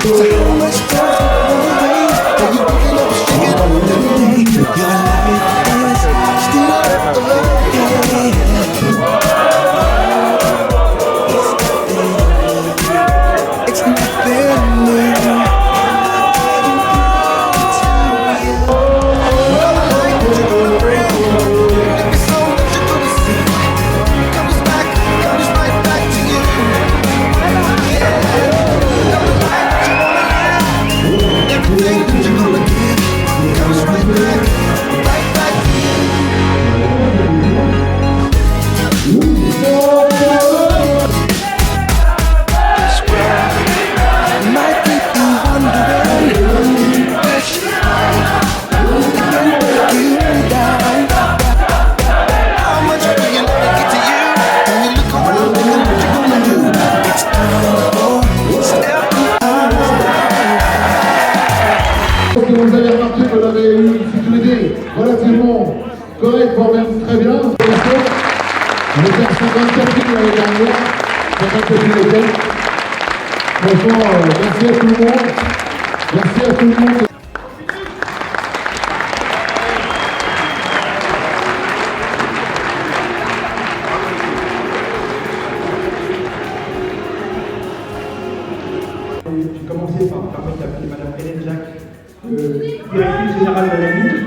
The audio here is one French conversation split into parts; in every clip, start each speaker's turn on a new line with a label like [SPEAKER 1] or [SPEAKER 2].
[SPEAKER 1] So how much time away? Are you waking up shaking up every day? Your life is still okay. It's nothing new.
[SPEAKER 2] Vous avez remarqué qu'on avait eu une sécurité relativement correcte, voire même très bien. On était à 54 000 l'année dernière, 54 000 et quelques. Franchement, merci à tout le monde. Merci à tout le monde.
[SPEAKER 3] J'ai commencé par permettre d'appeler Madame Hélène Jacques, directrice générale de la Ligue.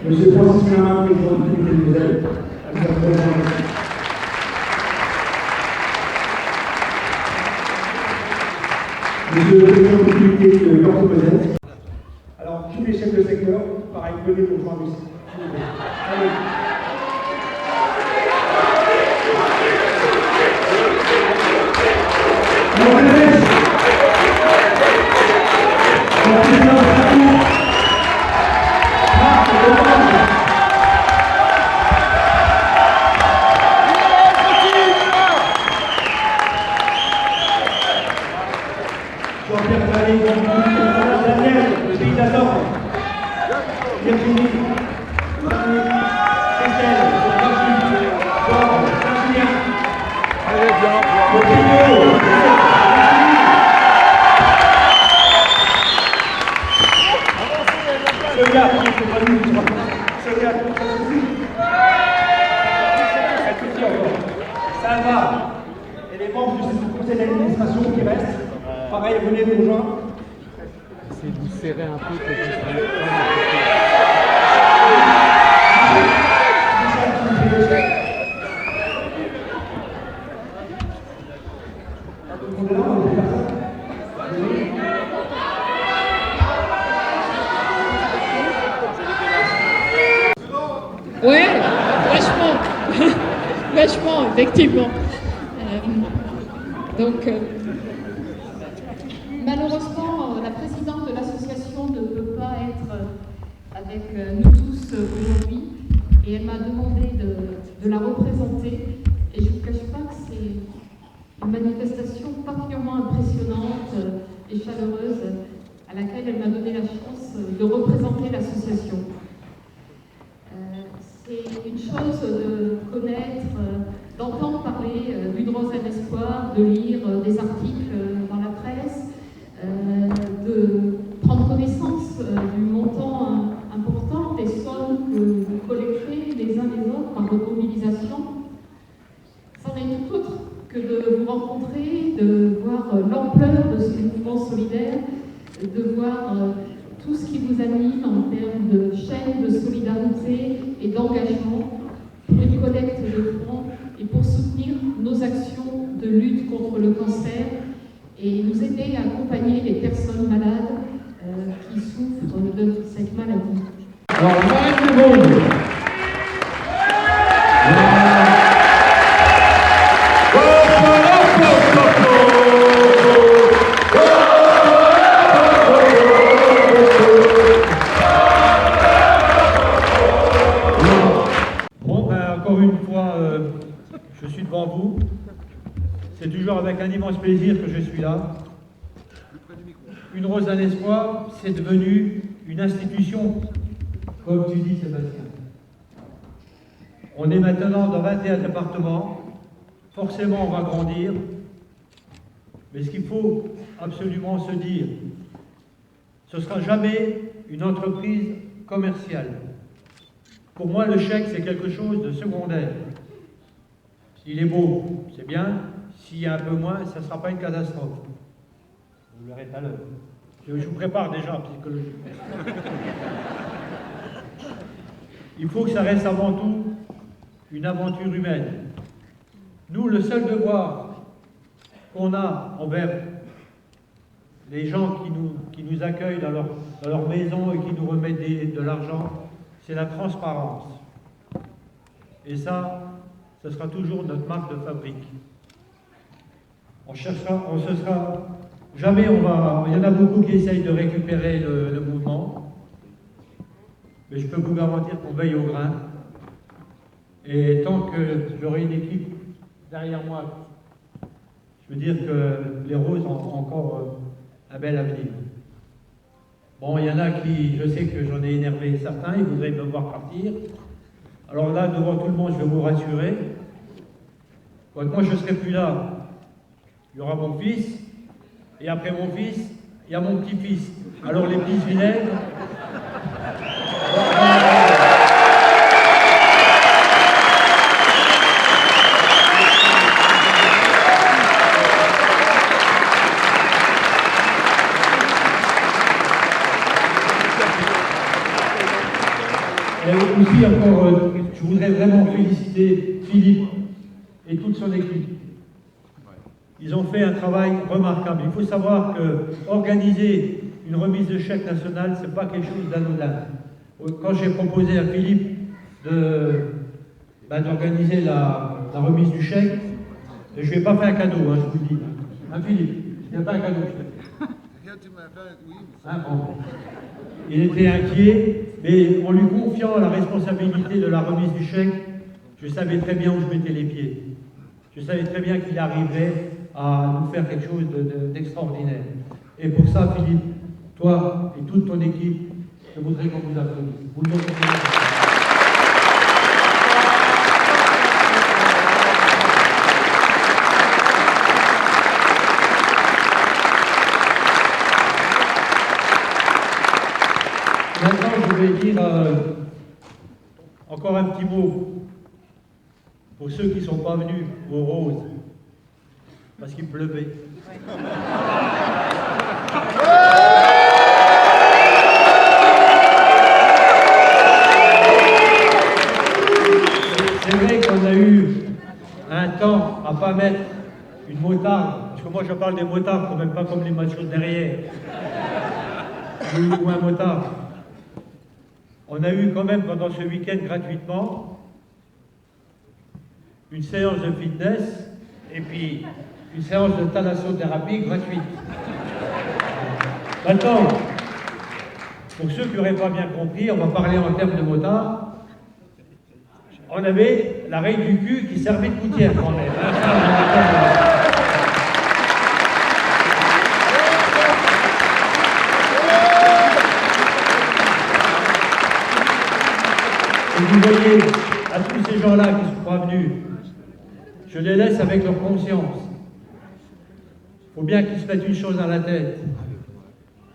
[SPEAKER 3] Monsieur Francis Merlin, président du comité de Moselle, à sa présence. Monsieur le président du comité de Corse-Moselle. Alors, tous les chefs de secteur, pareil, venez pour joindre aussi. Allez. Jean-Pierre Palais, Daniel, le pays d'Azor, Virginie, Christelle, Paul, Julien, Sonia, c'est pas nous, Sonia, ça va, et les membres du conseil d'administration qui restent. Pareil, venez nous rejoindre.
[SPEAKER 4] Essayez de vous serrer un peu pour que vous
[SPEAKER 5] Oui, vachement. Vachement, effectivement. Malheureusement, la présidente de l'association ne peut pas être avec nous tous aujourd'hui et elle m'a demandé de la représenter. Et je ne vous cache pas que c'est une manifestation particulièrement impressionnante et chaleureuse à laquelle elle m'a donné la chance de représenter l'association. C'est une chose de connaître, d'entendre parler d'une rose à l'espoir, de lire des articles dans la presse, de prendre connaissance du montant important des sommes que vous collectez les uns les autres par votre mobilisation. C'en est tout autre que de vous rencontrer, de voir l'ampleur de ce mouvement solidaire, de voir tout ce qui vous anime en termes de chaîne de solidarité et d'engagement pour une collecte de fonds et pour soutenir nos actions de lutte contre le cancer et nous aider à accompagner les personnes malades qui souffrent de cette maladie.
[SPEAKER 2] Alors, Marine Lebeau.
[SPEAKER 3] Encore une fois, je suis devant vous. C'est toujours avec un immense plaisir que je suis là. Une Rose à l'espoir, c'est devenu une institution
[SPEAKER 6] comme tu dis, Sébastien. On est maintenant dans 21 départements. Forcément, on va grandir. Mais ce qu'il faut absolument se dire, ce ne sera jamais une entreprise commerciale. Pour moi, le chèque, c'est quelque chose de secondaire. S'il est beau, c'est bien. S'il y a un peu moins, ça ne sera pas une catastrophe. Vous verrez tout à l'heure. Je vous prépare déjà psychologiquement. Il faut que ça reste avant tout une aventure humaine. Nous, le seul devoir qu'on a envers les gens qui nous accueillent dans leur maison et qui nous remettent de l'argent, c'est la transparence. Et ça, ce sera toujours notre marque de fabrique. Jamais il y en a beaucoup qui essayent de récupérer le mouvement, mais je peux vous garantir qu'on veille au grain. Et tant que j'aurai une équipe derrière moi, je veux dire que les Roses ont encore un bel avenir. Bon, il y en a qui, je sais que j'en ai énervé certains, ils voudraient me voir partir. Alors là, devant tout le monde, je vais vous rassurer. Quand moi, je ne serai plus là, il y aura mon fils, et après mon fils, il y a mon petit-fils. Alors les petits vinaigres... Et aussi encore, je voudrais vraiment féliciter Philippe et toute son équipe. Ils ont fait un travail remarquable. Il faut savoir qu'organiser une remise de chèque nationale, ce n'est pas quelque chose d'anodin. Quand j'ai proposé à Philippe d'organiser la remise du chèque, je ne lui ai pas fait un cadeau, je vous le dis. Hein, Philippe, je n'ai pas un cadeau. Il était inquiet, mais en lui confiant la responsabilité de la remise du chèque, je savais très bien où je mettais les pieds. Je savais très bien qu'il arriverait à nous faire quelque chose d'extraordinaire. Et pour ça, Philippe, toi et toute ton équipe, je voudrais qu'on vous applaudisse. Vous le Maintenant, je vais dire encore un petit mot pour ceux qui ne sont pas venus aux Roses, parce qu'il pleuvait. C'est vrai qu'on a eu un temps à ne pas mettre une motarde, parce que moi je parle des motards, quand même pas comme les machos derrière, ou un motard. On a eu quand même pendant ce week-end gratuitement une séance de fitness et puis une séance de thalassothérapie gratuite. Maintenant, pour ceux qui n'auraient pas bien compris, on va parler en termes de motard. On avait la raie du cul qui servait de gouttière quand même. Et vous voyez, à tous ces gens-là qui ne sont pas venus, je les laisse avec leur conscience. Il faut bien qu'ils se mettent une chose dans la tête,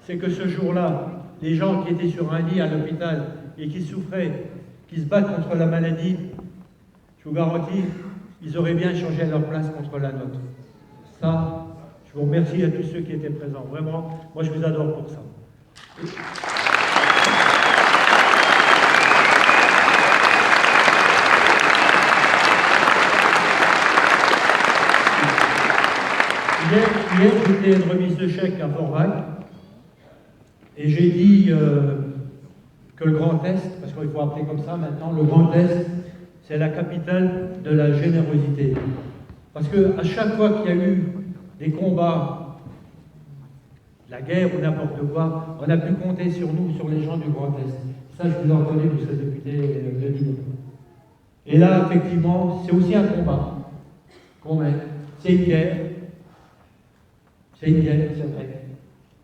[SPEAKER 6] c'est que ce jour-là, les gens qui étaient sur un lit à l'hôpital et qui souffraient, qui se battent contre la maladie, je vous garantis, ils auraient bien changé leur place contre la nôtre. Ça, je vous remercie à tous ceux qui étaient présents. Vraiment, moi je vous adore pour ça. Hier, j'étais à une remise de chèque à Forbach et j'ai dit que le Grand Est, parce qu'il faut appeler comme ça maintenant, le Grand Est, c'est la capitale de la générosité. Parce qu'à chaque fois qu'il y a eu des combats, la guerre ou n'importe quoi, on a pu compter sur nous, sur les gens du Grand Est. Ça, je vous en connais, vous serez député de Lille. Et là, effectivement, c'est aussi un combat qu'on mène. C'est une guerre. C'est une guerre, c'est vrai.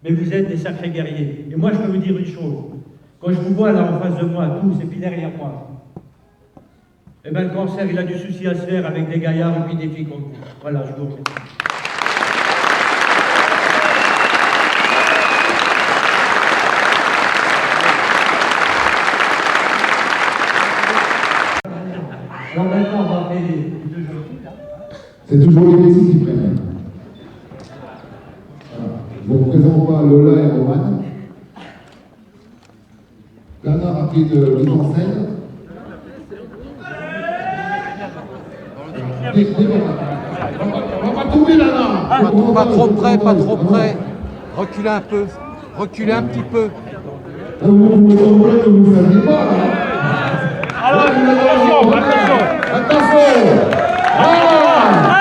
[SPEAKER 6] Mais vous êtes des sacrés guerriers. Et moi, je peux vous dire une chose. Quand je vous vois là en face de moi, tous, et puis derrière moi, eh bien le cancer, il a du souci à se faire avec des gaillards et puis des filles comme vous. Voilà, je vous remercie. Alors maintenant, on va appeler les deux jeunes filles, là.
[SPEAKER 2] C'est toujours les petits qui prennent. Voilà. Je ne vous présente pas Lola et Roman. Bernard a pris de mise en scène. On va pas tomber là-bas.
[SPEAKER 4] Pas trop près, pas trop près. Reculez un peu. Reculez un petit peu.
[SPEAKER 2] Vous ne saviez pas, là.
[SPEAKER 7] Alors, attention, attention.
[SPEAKER 2] Attention. Ah